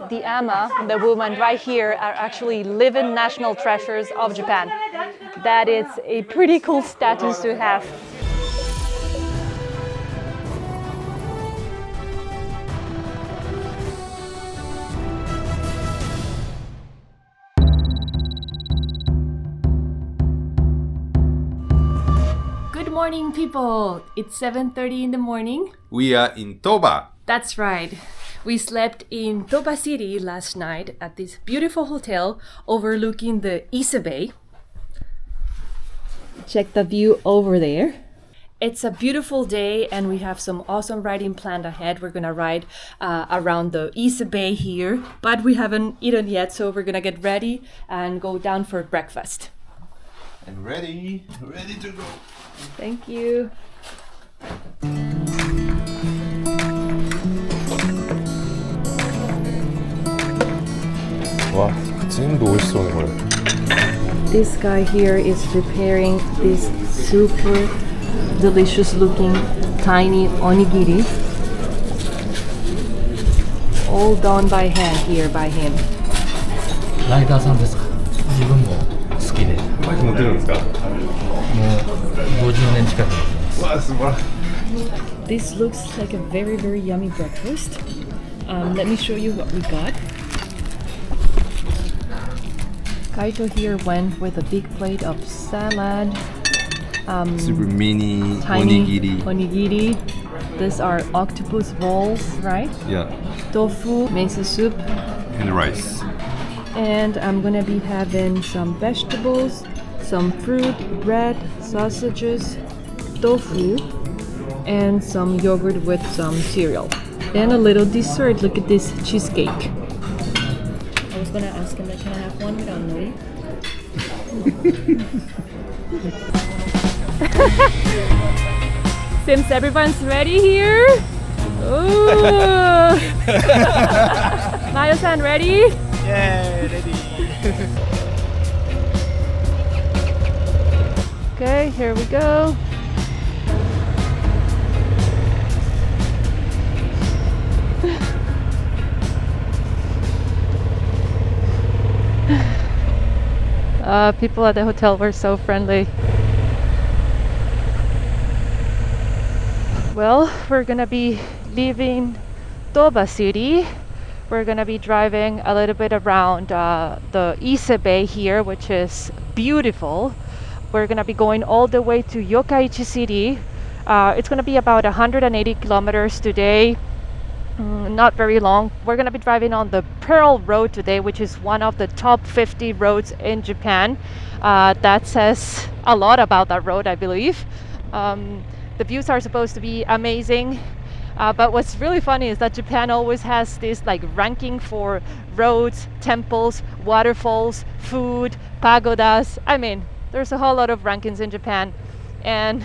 The ama, the woman right here, are actually living national treasures of Japan. That is a pretty cool status to have. Good morning, people. It's 7:30 in the morning. We are in Toba. That's right. We slept in Toba City last night at this beautiful hotel overlooking the Ise Bay. Check the view over there. It's a beautiful day and we have some awesome riding planned ahead. We're gonna ride around the Ise Bay here, but we haven't eaten yet, so we're gonna get ready and go down for breakfast. And ready to go. Thank you. 와, 진도 맛있어これ. This guy here is preparing this super delicious looking tiny onigiri. All done by hand here by him. ライダーさんですか？自分も好きで。バイク乗ってるんですか？もう50年近く乗ってます。わあ、素晴らしい。 This looks like a very yummy breakfast. Let me show you what we got. Kaito here went with a big plate of salad. Super mini Tiny onigiri. These are octopus rolls, right? Yeah, Tofu, miso soup. and rice. And I'm gonna be having some vegetables, some fruit, bread, sausages, tofu, and some yogurt with some cereal. And a little dessert. Look at this cheesecake. I was gonna ask him, can I have one without nori? Since everyone's ready here, ooh. Mayo-san, ready? Yeah, ready. Okay, here we go. People at the hotel were so friendly. Well, we're gonna be leaving Toba City. We're gonna be driving a little bit around the Ise Bay here, which is beautiful. We're gonna be going all the way to Yokkaichi City. It's gonna be about 180 kilometers today. Not very long. We're gonna be driving on the Pearl Road today, which is one of the top 50 roads in Japan. That says a lot about that road, I believe. The views are supposed to be amazing. But what's really funny is that Japan always has this like ranking for roads, temples, waterfalls, food, pagodas. I mean, there's a whole lot of rankings in Japan. And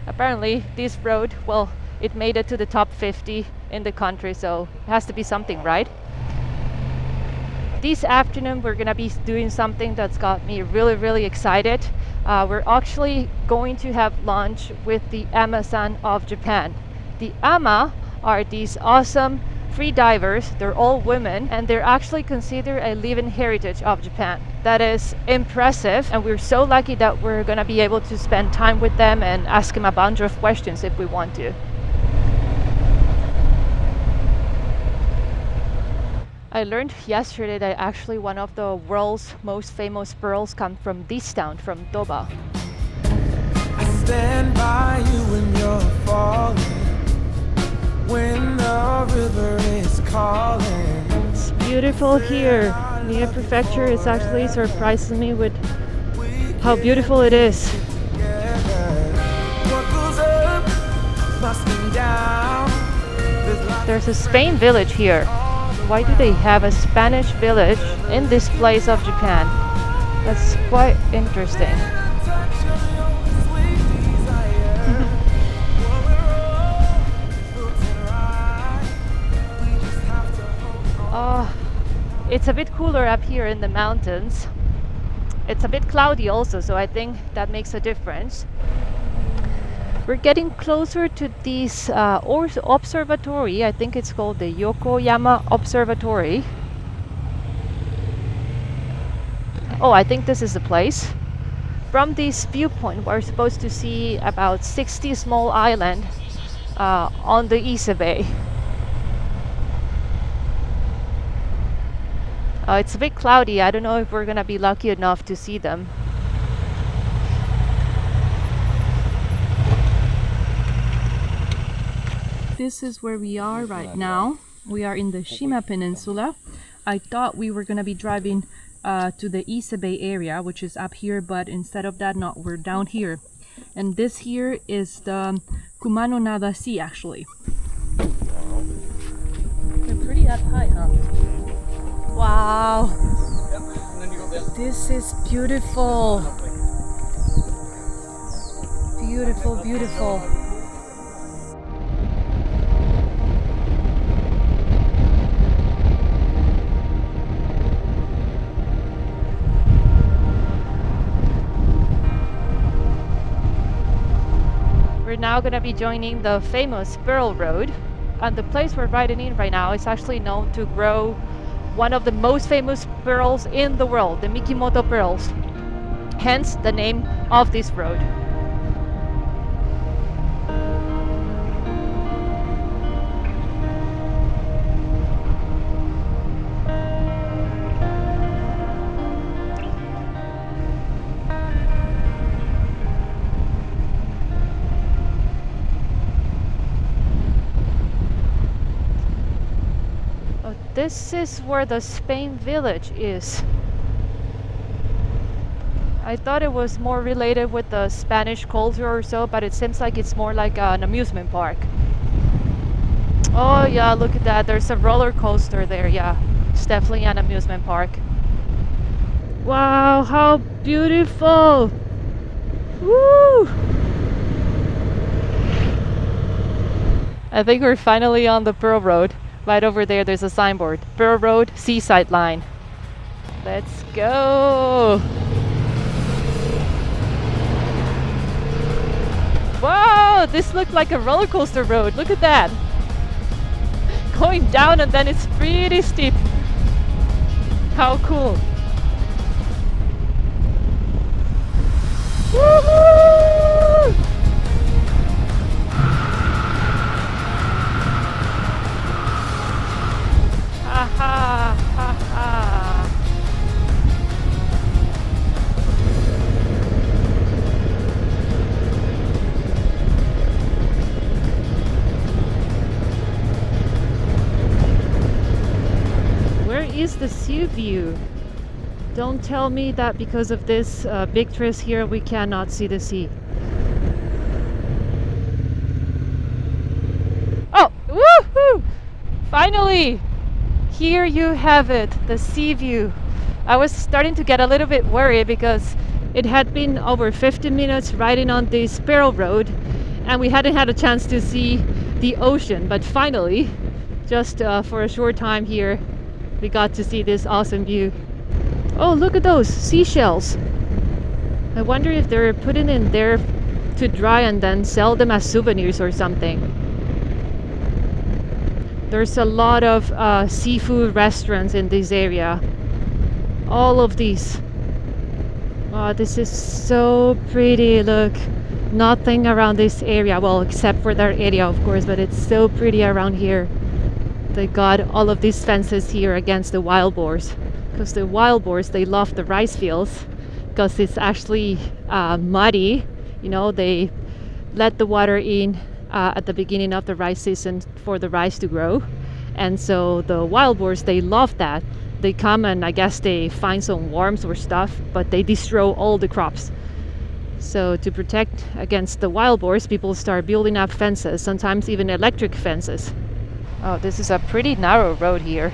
apparently this road, well, it made it to the top 50 in the country, so it has to be something, right? This afternoon we're gonna be doing something that's got me really excited. We're actually going to have lunch with the Ama-san of Japan. The Ama are these awesome free divers. They're all women and they're actually considered a living heritage of Japan. That is impressive, and we're so lucky that we're gonna be able to spend time with them and ask them a bunch of questions if we want to. I learned yesterday that actually one of the world's most famous pearls come from this town, from Toba. I stand by you when you're falling, when the river is calling. It's beautiful here. Near prefecture is actually surprising me with how beautiful it is. What goes up must come down. There's a Spain village here. Why do they have a Spanish village in this place of Japan? That's quite interesting. It's a bit cooler up here in the mountains. It's a bit cloudy also, so I think that makes a difference. We're getting closer to this observatory. I think it's called the Yokoyama Observatory. Oh, I think this is the place. From this viewpoint, we're supposed to see about 60 small islands on the Ise Bay. It's a bit cloudy. I don't know if we're gonna be lucky enough to see them. This is where we are right now. We are in the Shima Peninsula. I thought we were gonna be driving to the Ise Bay area, which is up here, but instead of that, no, we're down here. And this here is the Kumano Nada Sea, actually. We're pretty up high, huh? Wow. This is beautiful. Beautiful, beautiful. We're now going to be joining the famous Pearl Road, and the place we're riding in right now is actually known to grow one of the most famous pearls in the world, the Mikimoto pearls, hence the name of this road. This is where the Spain village is. I thought it was more related with the Spanish culture or so, but it seems like it's more like an amusement park. Oh yeah, look at that. There's a roller coaster there. Yeah, it's definitely an amusement park. Wow, how beautiful! Woo! I think we're finally on the Pearl Road. Right over there, there's a signboard. Pearl Road, Seaside Line. Let's go! Wow, this looked like a roller coaster road. Look at that. Going down and then it's pretty steep. How cool. Woohoo! Ha ha ha ha. Where is the sea view? Don't tell me that because of this big trees here we cannot see the sea. Oh, woohoo! Finally! Here you have it, the sea view. I was starting to get a little bit worried because it had been over 50 minutes riding on this Pearl Road and we hadn't had a chance to see the ocean, but finally, just for a short time here, we got to see this awesome view. Oh, look at those seashells. I wonder if they're putting in there to dry and then sell them as souvenirs or something. There's a lot of seafood restaurants in this area. All of these. Oh, this is so pretty. Look, nothing around this area. Well, except for that area, of course, but it's so pretty around here. They got all of these fences here against the wild boars. Because the wild boars, they love the rice fields. Because it's actually muddy. You know, they let the water in at the beginning of the rice season for the rice to grow, and so the wild boars, they love that. They come and I guess they find some worms or stuff, but they destroy all the crops. So to protect against the wild boars, people start building up fences, sometimes even electric fences. Oh, this is a pretty narrow road here.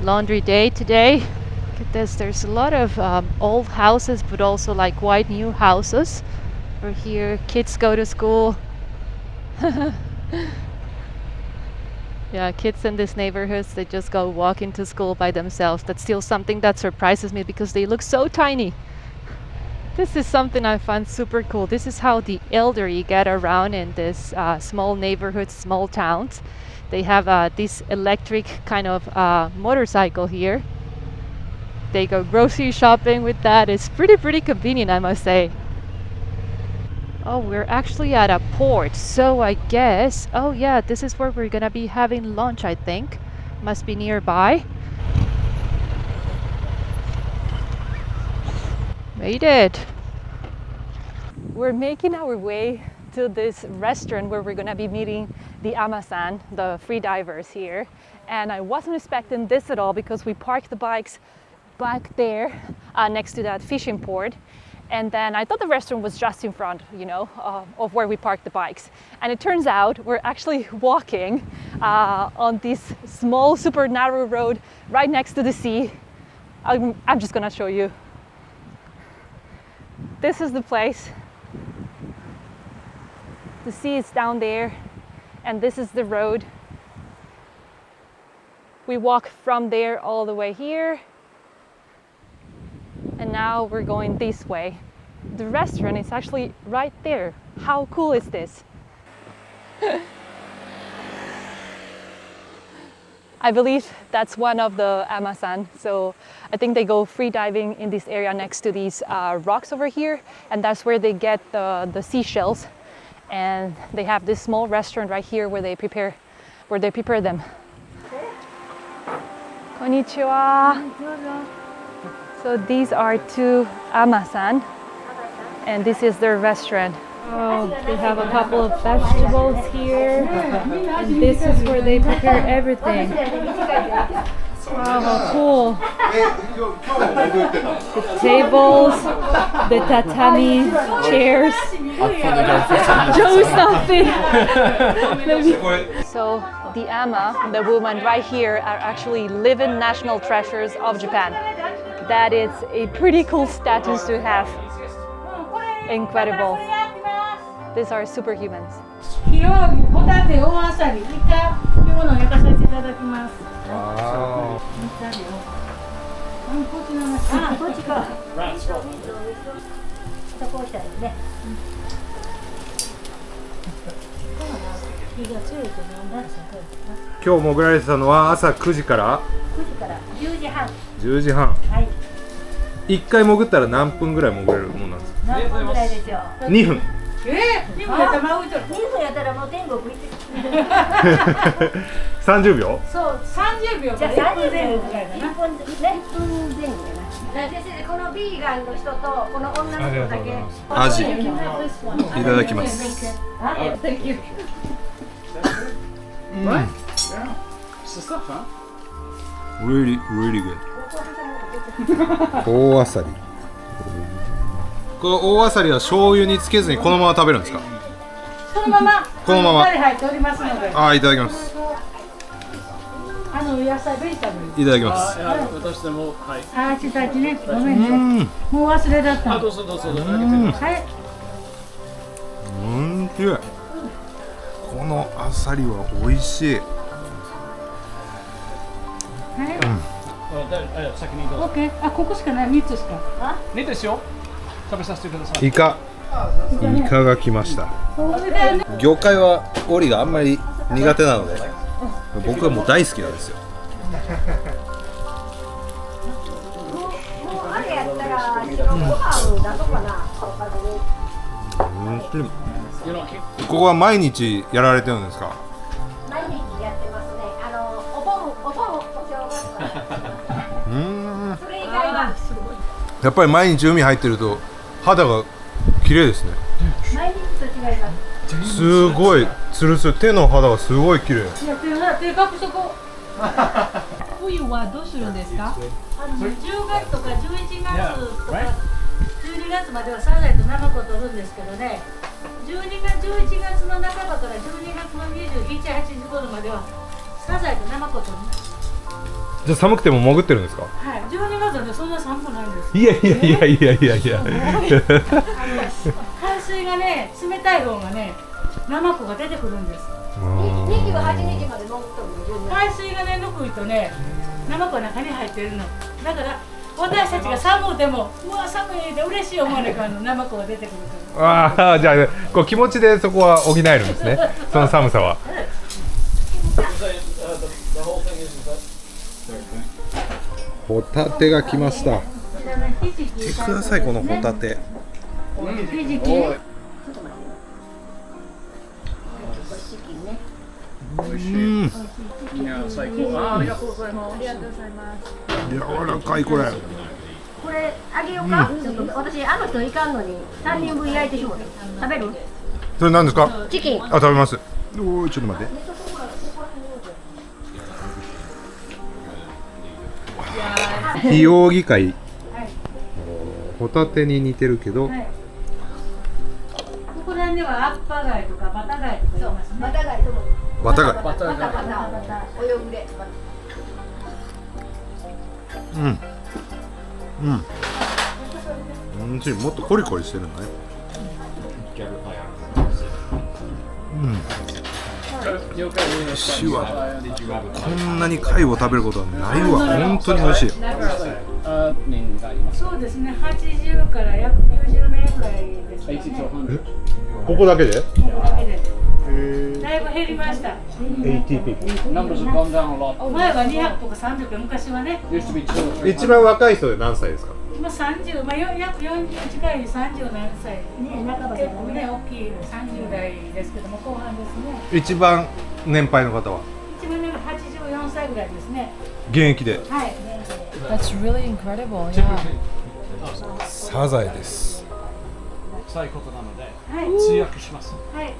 Laundry day today. Look at this, there's a lot of old houses, but also like quite new houses. Over here, kids go to school. Yeah, kids in these neighborhoods, they just go walking to school by themselves. That's still something that surprises me because they look so tiny. This is something I find super cool. This is how the elderly get around in this small neighborhoods, small towns. They have this electric kind of motorcycle here. They go grocery shopping with that. It's pretty convenient, I must say. Oh, we're actually at a port, so I guess, oh yeah, this is where we're gonna be having lunch, I think. Must be nearby. Made it. We're making our way to this restaurant where we're gonna be meeting the Ama-san, the freedivers here. And I wasn't expecting this at all because we parked the bikes back there next to that fishing port. And then I thought the restaurant was just in front, you know, of where we parked the bikes. And it turns out we're actually walking on this small, super narrow road right next to the sea. I'm just gonna show you. This is the place. The sea is down there, and this is the road. We walk from there all the way here. And now we're going this way. The restaurant is actually right there. How cool is this? I believe that's one of the Ama-san. So I think they go free diving in this area next to these rocks over here. And that's where they get the seashells. And they have this small restaurant right here where they prepare them. Konnichiwa. So these are two Ama-san, and this is their restaurant. Oh, they have a couple of vegetables here, and this is where they prepare everything. Wow, how cool. The tables, the tatami chairs. Joe's outfit. So the Ama, the woman right here, are actually living national treasures of Japan. That is a pretty cool status to have. Incredible. These are superhumans. Wow.今日潜られてたのは朝9時から10時半。 10時半。はい。1回潜ったら何分ぐらい潜れるもんなんですか？何分ぐらいですよ。2分。2分やったら真上とる。2分やったらもう天国行って。30秒？そう、30秒。じゃあ30前後ぐらいだな。1分ね。1分前後やな。先生、このビーガンの人とこの女の人だけ。アジいただきます。Thank you. Really good. 大あさり。この大あさりは醤油につけずにこのまま食べるんですか？そのまま。このまま。入っておりますので。ああ、いただきます。野菜ベジタブル。いただきます。私でも、はい。あ、ちたちね、ごめんね。もう忘れだった。どうぞどうぞ。はい。きれい。このあさりは美味しい。先にどうぞ。オッケー。あ、ここしかない。3つしか。いいですよ。食べさせてください。イカが来ました。魚介はオリがあんまり苦手なので、僕はもう大好きなんですよ。あれやったら、ご飯出そうかな。ここは毎日やられてるんですか？毎日やってますね。お盆お正月から。それ以外はやっぱり毎日海入ってると肌が綺麗ですね。毎日と違います。すごいツルツル、手の肌がすごい綺麗。手がそこ。冬はどうするんですか？10月とか11月とか12月まではサザエとナマコを取るんですけどね、11月の半ばから12月の27、8日頃まではサザエとナマコを取る。じゃあ寒くても潜ってるんですか？はい、12月はねそんな寒くないんです。いや海水がね冷たい方がねナマコが出てくるんです。28日まで潜っとる。海水がねぬくいとねナマコの中に入ってるの。だから私たちが寒うてもうわ寒いで嬉しい思われからナマコが出てくるから。ああ、じゃあこう気持ちでそこは補えるんですね。その寒さは。the whole thing is that ホタテが来ました。見てくださいこのホタテ。最高。ありがとうございます。柔らかいこれ。これあげようか、ちょっと私あの人いかんのに3人分焼いてしもうた。食べる？それ何ですか？チキン。あ、食べます。おー、ちょっと待って。非扇貝。ホタテに似てるけど。ここら辺ではアッパ貝とかバタ貝とか言いますね。バタ貝とも。バタ貝。バタ泳ぐで。うん。うん。もっとコリコリしてるのね。うん。シはこんなに貝を食べることはないわ。本当に美味しい。そうですね。80から約90名ぐらいですね。ここだけで？ここだけで。だいぶ減りました。前は200とか300、昔はね。一番若い人で何歳ですか？今30、約40近い30何歳。結構ね、大きい30代ですけども、後半ですね。一番年配の方は？一番年配84歳ぐらいですね。現役で。はい。That's really incredible. Yeah. サザエです。そういうことなので、はい通訳します。はい。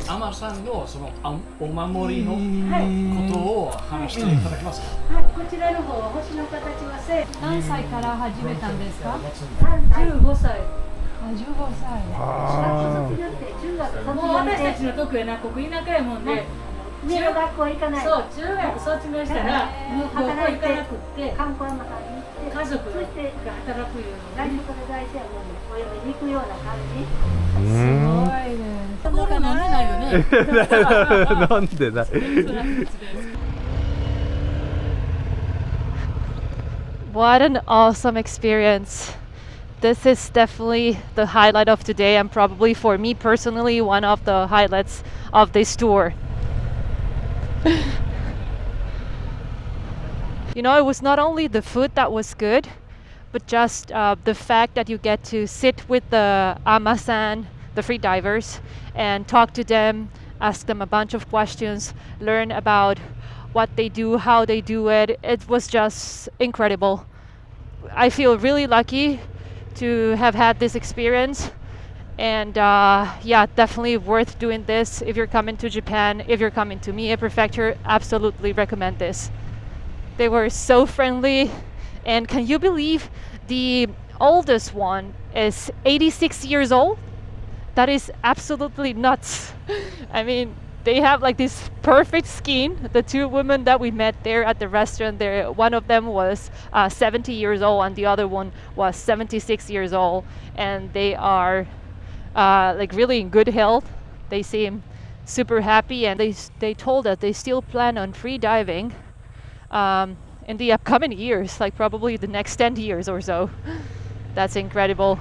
アマさんのそのお守りのことを話していただけますか？はい、こちらの方は星の形は何歳から始めたんですか？ 15歳。あ、15歳。もう私たちの時はな、ここ田舎やもんで、上の学校行かない。そう、中学卒業したら、もう高校行かなくって、観光山さんに行って、家族そしてが働くように。外国の会社やもんお嫁に行くような感じ。すごいね。コーラ飲んでないよね。なんでない。What an awesome experience. This is definitely the highlight of today, and probably for me personally one of the highlights of this tour. You know, it was not only the food that was good, but just the fact that you get to sit with the ama-san, the free divers, and talk to them, ask them a bunch of questions, learn about what they do, how they do it. It was just incredible. I feel really lucky to have had this experience, and yeah, definitely worth doing this. If you're coming to Japan, if you're coming to Mie Prefecture, absolutely recommend this. They were so friendly, and can you believe the oldest one is 86 years old? That is absolutely nuts. I mean, they have like this perfect skin. The two women that we met there at the restaurant, there, one of them was 70 years old and the other one was 76 years old, and they are like really in good health. They seem super happy, and they told us they still plan on free diving in the upcoming years, like probably the next 10 years or so. That's incredible.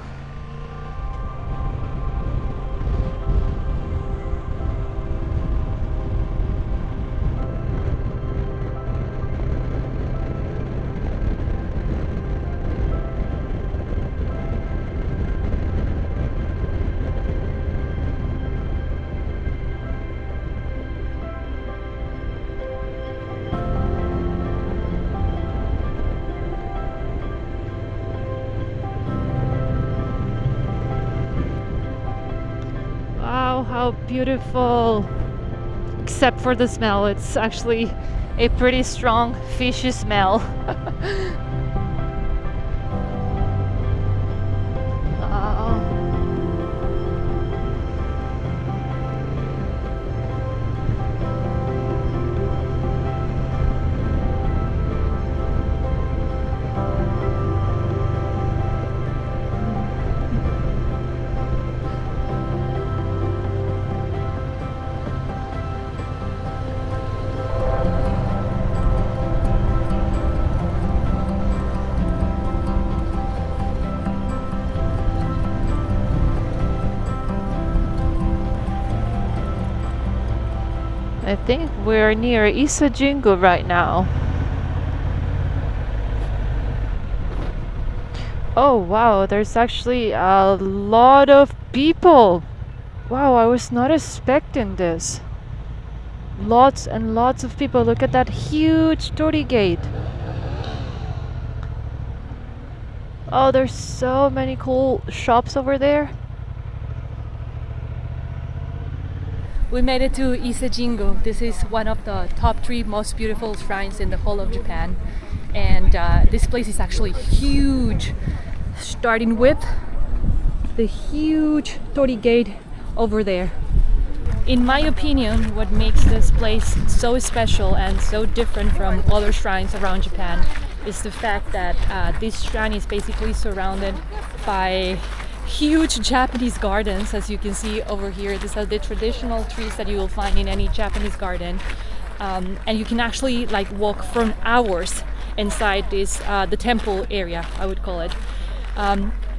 Wow, how beautiful. Except for the smell, it's actually a pretty strong fishy smell. Wow. I think we're near Ise Jingu right now. Oh wow, there's actually a lot of people. Wow, I was not expecting this. Lots and lots of people. Look at that huge torii gate. Oh, there's so many cool shops over there. We made it to Ise Jingu. This is one of the top 3 most beautiful shrines in the whole of Japan. And this place is actually huge. Starting with the huge torii gate over there. In my opinion, what makes this place so special and so different from other shrines around Japan is the fact that this shrine is basically surrounded by huge Japanese gardens, as you can see over here. These are the traditional trees that you will find in any Japanese garden, and you can actually like walk for hours inside this the temple area, I would call it.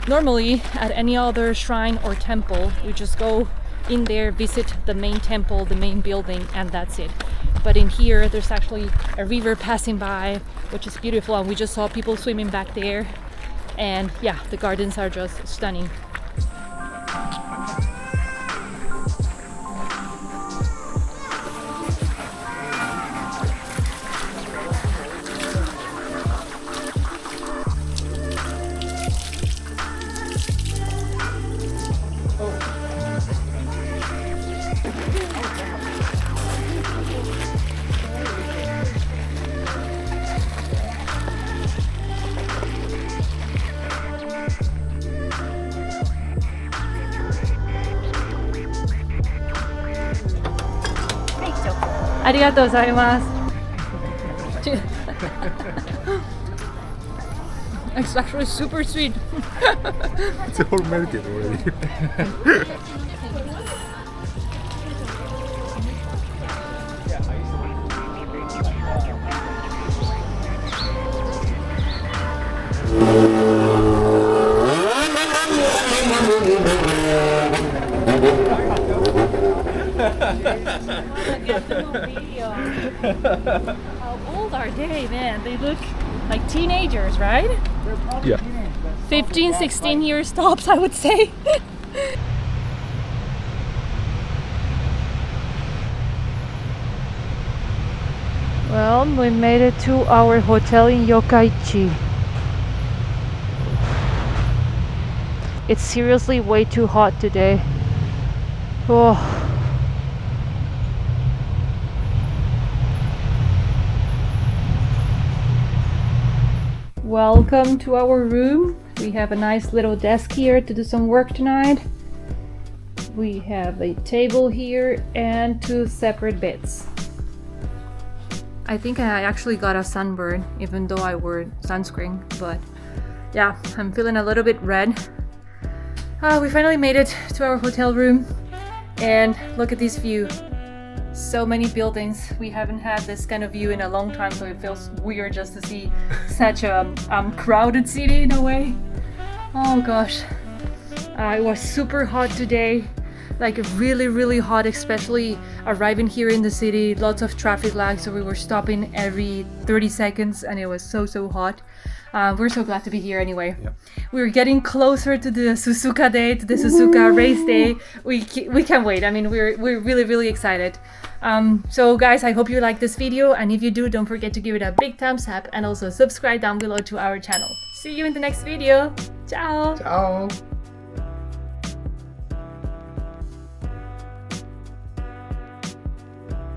Normally at any other shrine or temple, you just go in there, visit the main temple, the main building, and that's it. But in here there's actually a river passing by, which is beautiful, and we just saw people swimming back there. And yeah, the gardens are just stunning. Arigatou gozaimasu. It's actually super sweet. It's all melted already. How old are they, man? They look like teenagers, right? Yeah. 15, 16 years tops, I would say. Well, we made it to our hotel in Yokkaichi. It's seriously way too hot today. Oh. Welcome to our room. We have a nice little desk here to do some work tonight. We have a table here and 2 separate beds. I think I actually got a sunburn even though I wore sunscreen, but yeah, I'm feeling a little bit red. We finally made it to our hotel room, and look at this view. So many buildings. We haven't had this kind of view in a long time, so it feels weird just to see such a crowded city in a way. Oh gosh, it was super hot today, like really hot, especially arriving here in the city. Lots of traffic lag, so we were stopping every 30 seconds and it was so hot. We're so glad to be here anyway. Yep. We're getting closer to the Suzuka day, to the Suzuka race day. We can't wait. I mean, we're really excited. So guys, I hope you like this video, and if you do, don't forget to give it a big thumbs up and also subscribe down below to our channel. See you in the next video. Ciao! Ciao!